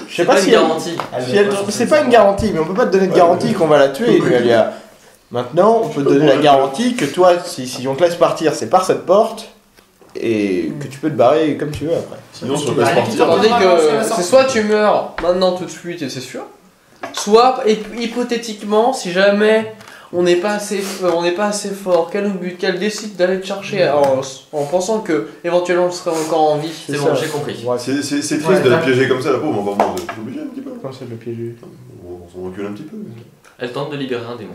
Je sais pas une si garantie. c'est pas une garantie, mais on peut pas te donner de garantie qu'on va la tuer, Nualia. Maintenant, on peut te donner la garantie que toi, si on te laisse partir, c'est par cette porte, et que tu peux te barrer comme tu veux après. Sinon, on se laisse partir. Tandis que c'est soit tu meurs maintenant tout de suite et c'est sûr, soit hypothétiquement si jamais on n'est pas assez fort, qu'elle décide d'aller te chercher en pensant que éventuellement je serai encore en vie. C'est bon, j'ai compris. Ouais, C'est triste de la piéger comme ça, la pauvre, enfin bon, c'est obligé un petit peu. comme ça de le piéger. On s'en recule un petit peu. Elle tente de libérer un démon.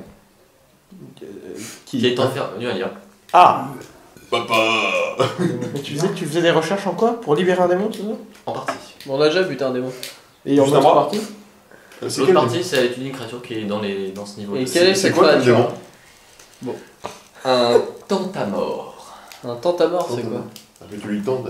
Qui Qui est en faire. Nualia. Ah. Papa. Mais tu faisais des recherches en quoi? Pour libérer un démon, c'est ça? En partie. Bon, on a déjà buté un démon. Et en Juste à autre moi. partie? C'est L'autre quel partie, c'est une créature qui est dans ce niveau. Et quelle est c'est cette quoi comme créature? démon? Un tantamore. Un tantamore, c'est quoi? Après, tu lui tentes.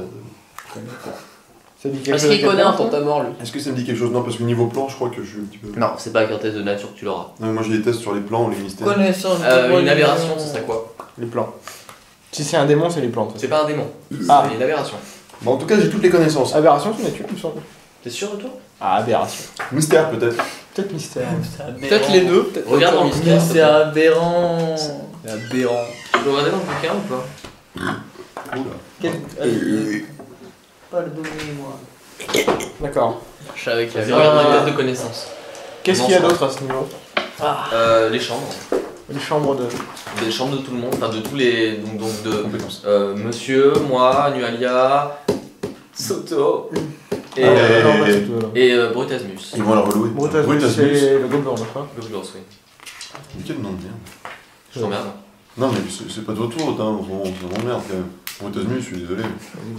Ça dit quelque Est-ce chose à qu'il connaît un quelqu'un, ça? tantamore lui? Est-ce que ça me dit quelque chose? Non, parce que niveau plan, je crois que je suis un petit peu. Non, c'est pas avec un test de nature que tu l'auras. Non, moi j'ai des tests sur les plans, les mystères. Connaissance. Une aberration, ce serait quoi? Les plans. Si c'est un démon, c'est les plantes. C'est pas un démon. Ah. C'est une aberration. Bon, en tout cas, j'ai toutes les connaissances. Aberration, c'est nature, il me semble. T'es sûr de toi? Ah, aberration. Mystère, peut-être. Peut-être mystère. Peut-être les deux. peut-être Regarde dans le aucun mystère. C'est aberrant. C'est aberrant. Tu peux regarder dans le bouquin ou pas? Oula. Pas le donner, moi. D'accord. Je savais qu'il y Vas-y, avait regarde dans un les tests de connaissances. Qu'est-ce qu'il y a d'autre à ce niveau? Les chambres. Les chambres de. Les chambres de tout le monde, enfin de tous les. Donc de. Compétences. Monsieur, moi, Nualia, Soto et, non, pas du tout, alors. Brutasmus. Ils vont la relouer. Brutasmus, c'est le gobelin, d'accord? Gobelos, oui. Mais quel nom de merde. Je t'emmerde. Non, mais c'est pas de votre faute, hein. On m'emmerde quand même. Brutasmus, je suis désolé.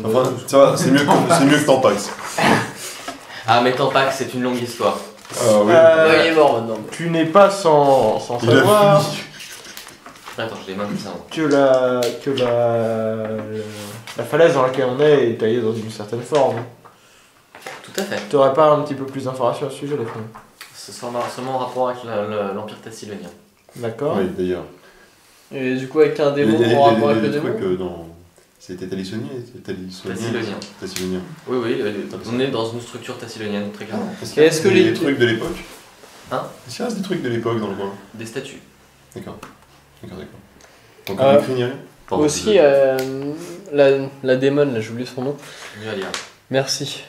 Enfin, ça va, c'est mieux que Tampax. Ah, mais Tampax, c'est une longue histoire. Ah oui. il est mort maintenant. Tu n'es pas sans Il a savoir fui. Attends, je l'ai même ça. que la falaise dans laquelle on est taillée dans une certaine forme. Tout à fait. T'aurais pas un petit peu plus d'informations à ce sujet, les filles? Ce sera seulement en rapport avec l'Empire Tassilonien. D'accord. Oui, d'ailleurs. Et du coup, avec un Il y a démon en rapport avec le des démon. trucs dans. C'était Talisonien. Tassilonien. Tassilonien. Oui, oui, on est dans une structure tassilonienne, très clairement. Est-ce que les les- trucs de l'époque? Hein? Est-ce qu'il reste des trucs de l'époque dans le coin? Des statues. D'accord. Donc on écrit ni rien? Pardon, Aussi, désolé. la démon, là, j'ai oublié son nom. Nualia. Merci.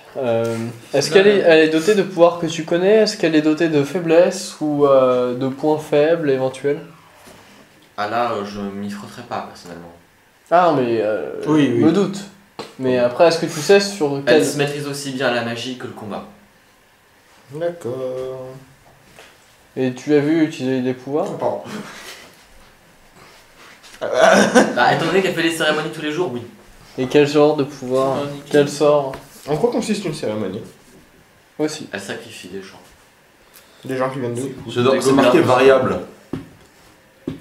Est-ce qu'elle est dotée de pouvoirs que tu connais? Est-ce qu'elle est dotée de faiblesses ou de points faibles éventuels? Ah là, je m'y frotterai pas, personnellement. Ah, mais Oui, oui. me doute. Mais après, est-ce que tu sais sur quel... Elle se maîtrise aussi bien la magie que le combat. D'accord. Et tu l'as vu utiliser des pouvoirs? Pardon. Bah, étant donné qu'elle fait les cérémonies tous les jours, oui. Et quel genre de pouvoir? Quel sort? En quoi consiste une cérémonie? Aussi. Elle sacrifie des gens. Des gens qui viennent d'où? J'adore, Des c'est marqué gobelins. variable.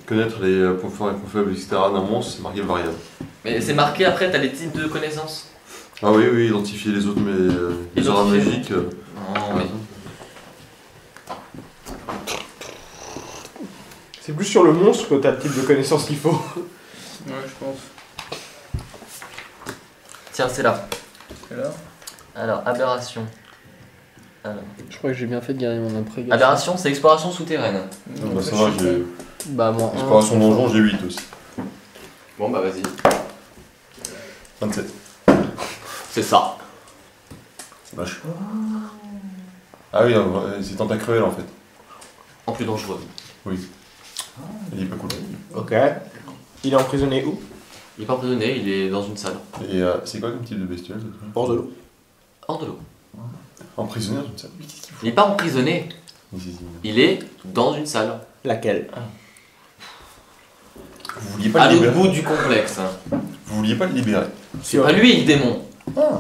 Connaître les points forts et points faibles, etc. d'un monstre, c'est marqué variable. Mais c'est marqué après, t'as les types de connaissances. Ah oui, oui, identifier les autres, mais les auras Identifier. magiques. Non, mais. C'est plus sur le monstre que t'as le type de connaissance qu'il faut. Ouais, je pense. Tiens, c'est là. Et là Alors, aberration. Alors. Je crois que j'ai bien fait de garder mon imprégation. Aberration, c'est exploration souterraine. Bah ça va, j'ai. Bah, moi. Exploration donjon, j'ai 8 aussi. Bon, bah vas-y. 27. C'est ça. C'est vache. Ah oui, c'est tentacruel en fait. En plus dangereux. Oui. Il est pas cool. Ok. Il est emprisonné où? Il est pas emprisonné, il est dans une salle. Et c'est quoi comme type de bestiole? Hors de l'eau. Hors de l'eau. Emprisonné dans une salle. Il est pas emprisonné, il est dans une salle. Laquelle? Vous vouliez pas À le l'autre libérer? bout du complexe. Vous vouliez pas le libérer? C'est pas lui le démon.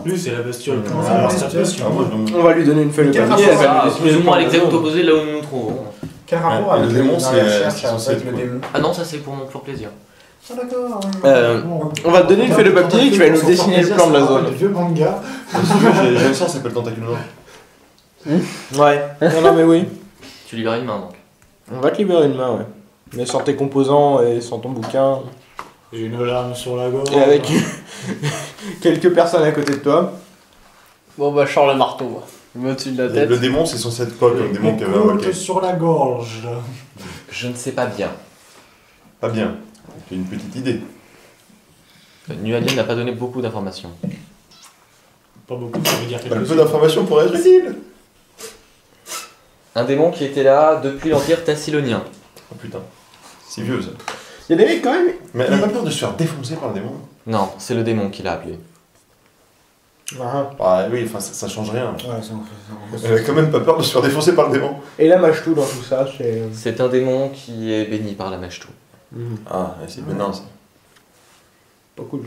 Lui, c'est la bestiole. Comment Ah, faire c'est partir passion? On va lui donner une feuille de Quel papier, elle va Ah, lui plus ou dessiner moins à le l'exact plan. opposé de là où nous nous trouvons. Quel rapport Ouais, avec le démon, dans c'est- la recherche c'est censé avec être le quoi? démon? Ah non, ça c'est pour mon pur plaisir. Ah d'accord. On va te donner une feuille de papier et tu vas nous dessiner le plan de la zone. Le vieux manga. J'ai un sens, ça s'appelle tentacule noir. Ouais. Non, non, mais oui. Tu libères une main donc. On va te libérer une main, ouais. Mais sans tes composants et sans ton bouquin. J'ai une larme sur la gorge. Et avec quelques personnes à côté de toi. Bon, bah, je sors le marteau. Au-dessus de la Et tête. le démon, c'est censé être quoi comme démon qui avait un Écoute paquet? sur la gorge. Je ne sais pas bien. Pas bien. J'ai une petite idée. Nualien n'a pas donné beaucoup d'informations. Pas beaucoup, ça veut dire Bah, quelque le peu chose. d'informations pourrait être utile. Un démon qui était là depuis l'Empire Tassilonien. Oh putain. C'est vieux ça. Il y a des mecs quand même. Mais elle a pas peur de se faire défoncer par le démon? Non, c'est le démon qui l'a appelé. Ah. Ah oui, enfin ça change rien. Ouais, Elle a quand même pas peur de se faire défoncer par le démon. Et la mâche tout dans tout ça, c'est. C'est un démon qui est béni par la Mashtu. Ah, ouais, c'est bénin ça. Pas cool.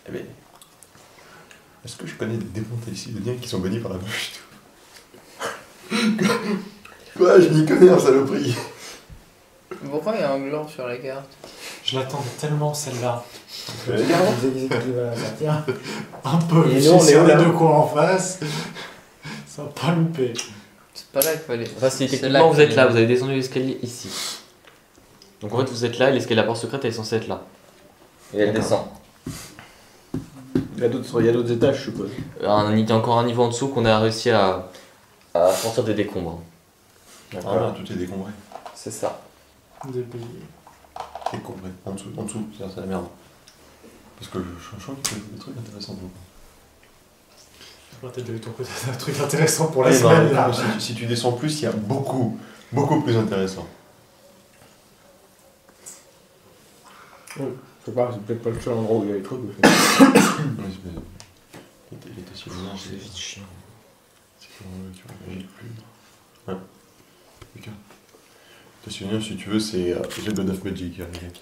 Eh ben. Est-ce que je connais des démons tassiloniens qui sont bénis par la bouche? Quoi? Je m'y connais en saloperie. Pourquoi il y a un gland sur la carte? Je l'attendais tellement celle-là. Ouais. Je disais qu'il va la sortir. Un peu. Et J'ai nous, on est où, serré là de quoi en face. Ça va pas loupé. C'est pas là qu'il fallait. Enfin, si C'est techniquement vous qu'il êtes là, fallait. vous avez descendu l'escalier ici. Donc en fait vous êtes là et l'escalier, la porte secrète elle est censée être là. Et elle descend. Il y a d'autres étages, je suppose. Il y a encore un niveau en dessous qu'on a réussi à sortir des décombres. Ah, tout est décombré. C'est ça. Débrouillé. Décombré. En dessous, c'est la merde. Parce que je sens qu'il y a des trucs intéressants. Je peut-être de ton côté un truc intéressant pour la Eh ben, semaine. Là. si tu descends plus, il y a beaucoup plus intéressant. Je sais pas, c'est peut-être pas le seul endroit où il y a les trucs. Oui, il était si loin, c'est vite chiant. C'est que tu vois, j'ai plus. Ouais. Ok. Tassilonien, si tu veux, c'est The God of Magic.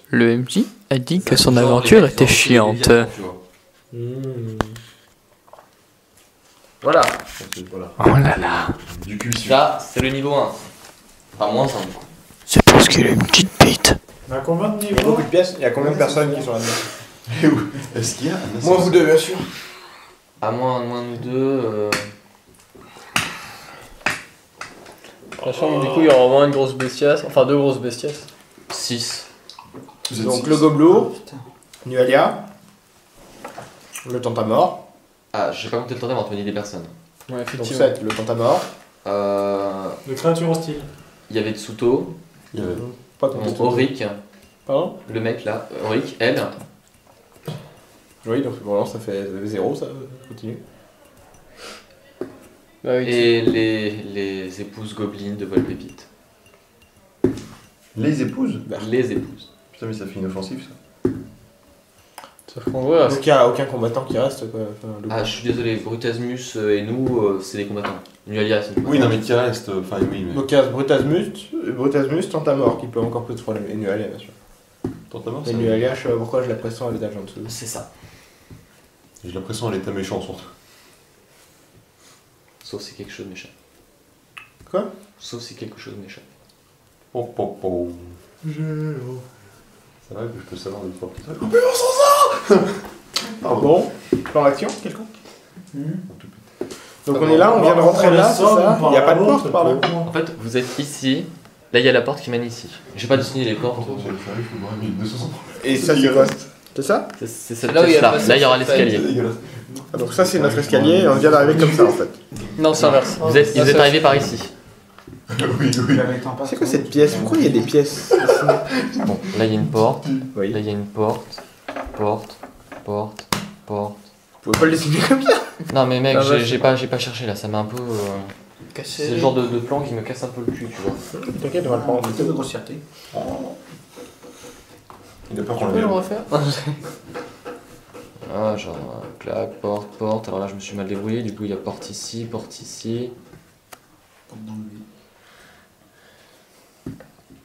Le MJ a dit que son aventure était chiante. Voilà. Voilà. Oh là là. Du cul, si Là, c'est le niveau 1. Enfin, moins 1 du coup. C'est parce qu'il a une petite bite. On a combien de Il y a niveaux? beaucoup de pièces, il y a combien de personnes qui sont là-dedans? Est-ce qu'il y a un Moi, vous deux, bien sûr. À moins nous deux. Sachant que du coup il y aura au moins une grosse bestiasse, enfin deux grosses bestiasses. 6. Vous êtes Donc six. le gobelot, Nualia, le tantamor, Ah, j'ai pas compté le temps avant de venir des personnes. Ouais, donc effectivement. 7, le tantamor. De créatures hostiles. Il y avait Tsuto, Il y avait- Pas compté tout. Auric, Pardon? le mec là, Auric, elle, Oui, donc pour l'instant ça fait 0, ça continue. Bah oui, et les épouses gobelines de Volpépite. Les épouses? Les épouses. Putain, mais ça fait inoffensif ça. sauf qu'en vrai, Donc il n'y a aucun combattant qui reste quoi. Enfin, le- Ah, je suis désolé, Brutasmus et nous, c'est des combattants. Nualia, c'est une Oui, non, combattante. mais qui reste. Enfin, oui, mais. Donc il y a Brutasmus, tantamor qui peut encore poser problème. Et Nualia, bien sûr. Tantamor, Et ça. Nualia, je sais pas pourquoi je la pressens à l'étage en dessous. C'est ça. J'ai l'impression qu'elle était méchante surtout. Sauf si quelque chose m'échappe. Quoi? Sauf si quelque chose m'échappe. Oh, oh, oh. Géo. C'est vrai que je peux savoir des fois. Bon, plan d'action, quelconque. Hmm. Donc on est là, on vient de rentrer là, c'est ça? Il n'y a pas de porte par là? En fait, vous êtes ici. Là, il y a la porte qui mène ici. J'ai pas dessiné les portes. Et ça c'est quoi? C'est ça? C'est cette Là où il y a pièce-là. le Là, il y aura passage l'escalier. C'est dégueulasse. Ah, donc ça c'est notre escalier et on vient d'arriver comme ça en fait. non, c'est inverse. Vous êtes arrivé par ici. Oui, oui. C'est quoi cette pièce? Pourquoi il y a des pièces? Bon, là, il y a une porte. Oui. Là, il y a une porte. Porte. Porte. Porte. Vous pouvez pas le dessiner comme ça? Non, mais mec, Ah, ouais, j'ai pas cherché là. Ça m'a un peu. Cassé. C'est le genre de plan qui me casse un peu le cul, tu vois. T'inquiète, on va le prendre. de grossièreté. Il a peur Tu qu'on peux le le viole. refaire? Ah, genre, clac, porte, porte. Alors là, je me suis mal débrouillé. Du coup, il y a porte ici, porte ici.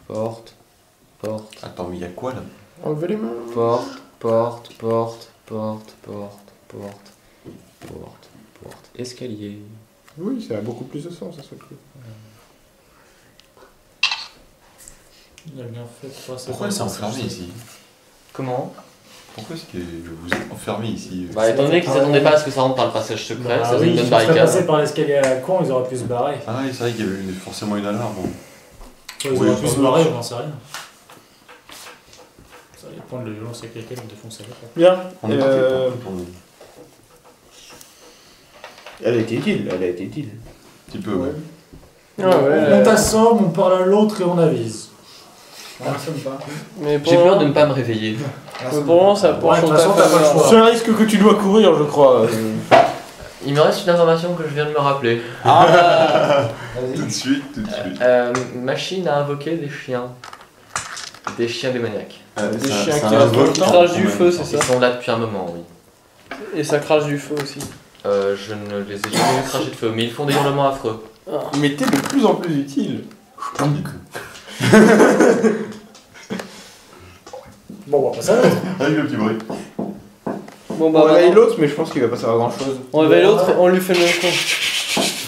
Porte. Porte. Attends, mais il y a quoi là? Enlevez les mains. Porte, porte, porte, porte, porte, porte, porte, porte, escalier. Oui, ça a beaucoup plus de sens, ça serait cool. Il a bien fait de passer. Pourquoi c'est enfermé ici? Comment? Pourquoi est-ce que vous êtes enfermé ici? Bah, étant donné qu'ils s'attendaient pas à ce que ça rentre par le passage secret, Bah ça faisait oui, une ils bonne seraient barricade. passés par l'escalier à la con, ils auraient pu se barrer. Ah oui, c'est vrai qu'il y avait forcément une alarme. Bon. Ils Oui, auraient pu ça se va. barrer, on n'en sait rien. Ça dépend de violence avec laquelle on défonce la porte. Bien. On est parti pour- Elle a été utile, elle a été utile. Un petit peu, ouais. On t'assomme, on parle à l'autre et on avise. On assomme pas. Mais pour J'ai le peur moment- de ne pas me réveiller. mais pour le moment, ça penche Ouais, de en toute ta façon, t'as pas le faveur. choix. C'est un risque que tu dois courir, je crois. Il me reste une information que je viens de me rappeler. Tout de suite. Machine à invoquer des chiens. Des chiens démoniaques. Des chiens c'est qui un restent invoque longtemps. Crache en du même feu, temps. c'est Ils ça. sont là depuis un moment, oui. Et ça crache du feu aussi. Je ne les ai jamais vu cracher de feu, mais ils font des hurlements affreux. Mais t'es de plus en plus utile. Bon, on va passer à l'autre. Avec le petit bruit. Bon On bah, réveille maintenant, l'autre, mais je pense qu'il va pas savoir grand chose. on réveille l'autre et on lui fait le même coup.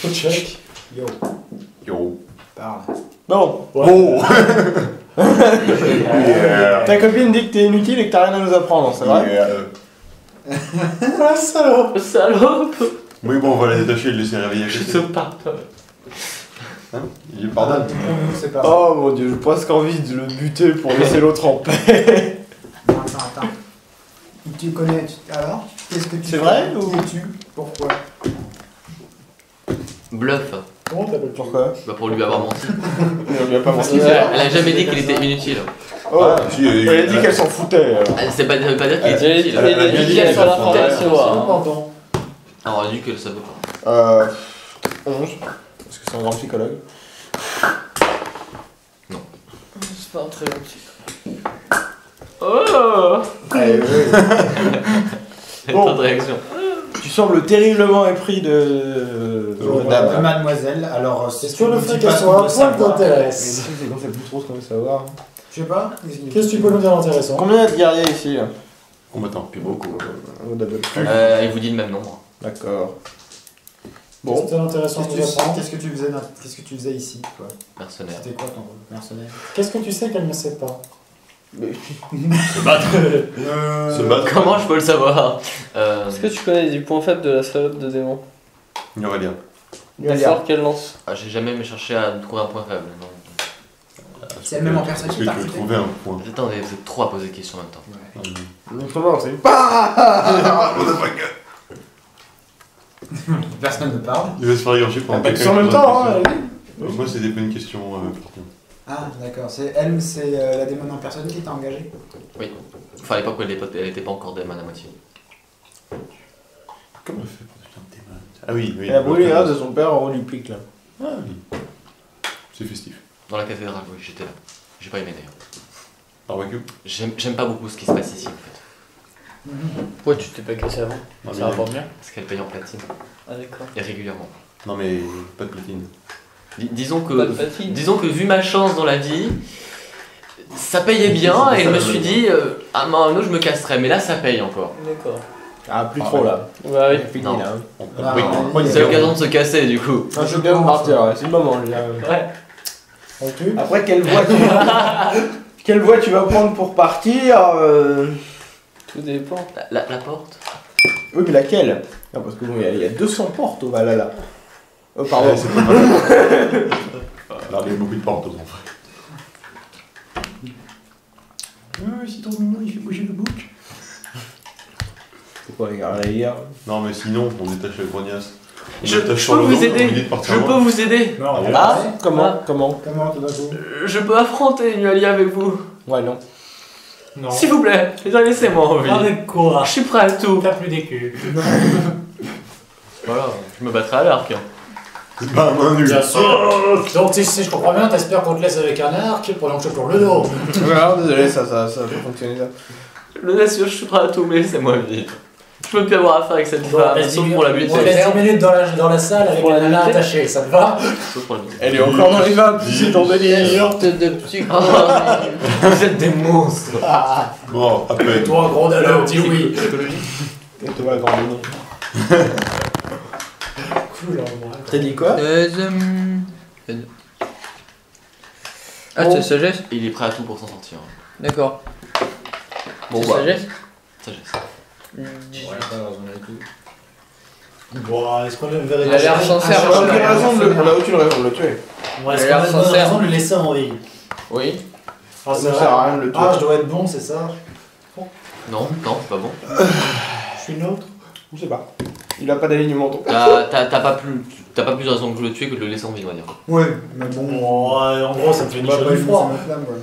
Faut check. Yo, Yo. parle. Bon, Oh. ta copine dit que t'es inutile et que t'as rien à nous apprendre, c'est vrai? Ah, salope. Salope! Oui, bon, on va la détacher et le laisser réveiller à Je côté. te pardonne. Hein Il est pardonne. C'est pas. Oh mon dieu, j'ai presque envie de le buter pour laisser l'autre en paix. Attends. Tu connais. Alors qu'est-ce que tu C'est fais? vrai, ou- Qui es-tu? Pourquoi? Bluff. Comment t'appelles Pourquoi? Bah pour lui avoir menti. On lui a pas menti. Ouais. Elle a jamais dit qu'il était inutile. Oh, Ah, si, elle a dit qu'elle s'en foutait. Alors. Ça veut pas dire qu'il Elle était inutile. elle a bien dit qu'elle qu'elle sur la s'en formation. Pardon. Alors, on a dit qu'elle savait pas. 11. Parce que c'est un grand psychologue. C'est pas un très bon petit. Oh! Allez, oui. Tant de réaction. Tu sembles terriblement épris de dame. Mademoiselle, alors C'est sur le fait qu'elle soit un point Mais t'intéresse. c'est quand c'est plus trop ce qu'on veut savoir. Je sais pas. Qu'est-ce que tu peux nous dire d'intéressant? Combien il y a de guerriers ici là? Combattant. Plus beaucoup. Au double. Il vous dit le même nombre. D'accord. Bon. Bon. C'était intéressant de nous apprendre. Qu'est-ce que tu faisais ici, toi? Mercenaire. C'était quoi ton rôle? Mercenaire. Qu'est-ce que tu sais qu'elle ne sait pas? Se battre. Comment je peux le savoir? Est-ce que tu connais des points faibles de la salope de démon? Il y aurait bien. Le sort qu'elle lance. J'ai jamais cherché à trouver un point faible. Non. C'est elle-même en personne Est-ce qui que t'a tu veux recruté. trouver un point Attendez, vous êtes trop à poser de questions en même temps. Non, c'est pas. Personne ne parle. Il va se faire égorger pendant Pas quelqu'un en même qui pose temps, une hein. question. Moi, c'était pas une question. Ah, d'accord. C'est la démon en personne qui t'a engagé. Oui. Enfin, à l'époque, elle était pas encore démon à moitié. Comment elle fait pour devenir démon? Ah oui, oui. Elle a brûlé l'âge de son père en haut du pic là. Ah oui. C'est festif. Dans la cathédrale, oui, j'étais là. J'ai pas aimé d'ailleurs. Barbecue. J'aime pas beaucoup ce qui se passe ici en fait. Pourquoi tu t'es pas cassé avant? Non, Ça mais- rapporte bien. Parce qu'elle paye en platine. Ah d'accord. Et régulièrement. Non, mais pas de platine. Disons Pas de que. fatigue. Disons que vu ma chance dans la vie, ça payait bien et je me suis dit, à un moment donné, je me casserais, mais là ça paye encore. D'accord. Ah, plus trop là. Bah oui. C'est fini Non. là. Ah, Oui. oui. C'est l'occasion de se casser du coup. Ah, je suis bien de partir, ouais. C'est le moment là. Ouais. On tue? Après, quelle voie tu vas... quelle voie tu vas prendre pour partir Tout dépend. La porte. Oui, mais laquelle? Non, parce que bon, il y a 200 portes au Valhalla. Oh, pardon. Ouais, c'est pas mal. Là, il y a beaucoup de portes aux enfants. C'est trop mignon, il fait bouger le bouc. C'est quoi les gars, là, hier? Non, mais sinon, on détache la grognasse. On Je détache peux sur le vous dos, aider. on évite de partir Je loin. peux vous aider. Non, Ah bon? Ah, comment? Ah. Comment? Comment tout d'un coup? Je peux affronter une alliée avec vous. Ouais, non. non. S'il vous plaît, laissez-moi en vie. Avec quoi? Je suis prêt à tout. T'as plus des culs. Voilà, je me battrai à l'arc. hein. C'est pas un main nue. Bien sûr. Donc, si je comprends bien, t'espères qu'on te laisse avec un arc pendant que je te plombe le dos. Alors, désolé, ça peut fonctionner ça. Le laisse, je suis prêt à tout, mais laissez-moi vivre. Je peux plus avoir affaire avec cette Bon, femme, reste sauf 10 pour la minutes- buter. on reste 10 minutes dans la salle avec Pour la la nana buter. attachée, ça te va? Sauf pour la buter. Elle est encore dans les vapes, c'est ton délire. Tête de psy. Vous êtes des monstres. Bon, à peine. Toi, gros dallo, dis oui. Et toi, grand nom. Cool, hein, moi. T'as dit quoi? Ah, c'est sagesse? Il est prêt à tout pour s'en sortir. D'accord. Bon, C'est bah. sagesse? Sagesse. Bon, est-ce qu'on a une Il a vérité? l'air sincère. On a aucune raison de le... On a aucune raison de le tuer. Ouais, est-ce Il a qu'on a l'air une bonne sincère. raison de le laisser en vie? Oui. Ah, Ça c'est ne vrai. sert à rien de le tuer. Ah, je dois être bon, c'est ça? Non, c'est pas bon. Je suis neutre? Je sais pas. Il a pas d'alignement ton T'as pas plus de raison que je le tuer que de le laisser en vie, on va dire. Ouais, mais bon. Bon, en gros, ça me fait ni Bah, chaud pas ni une froid. flamme, quoi.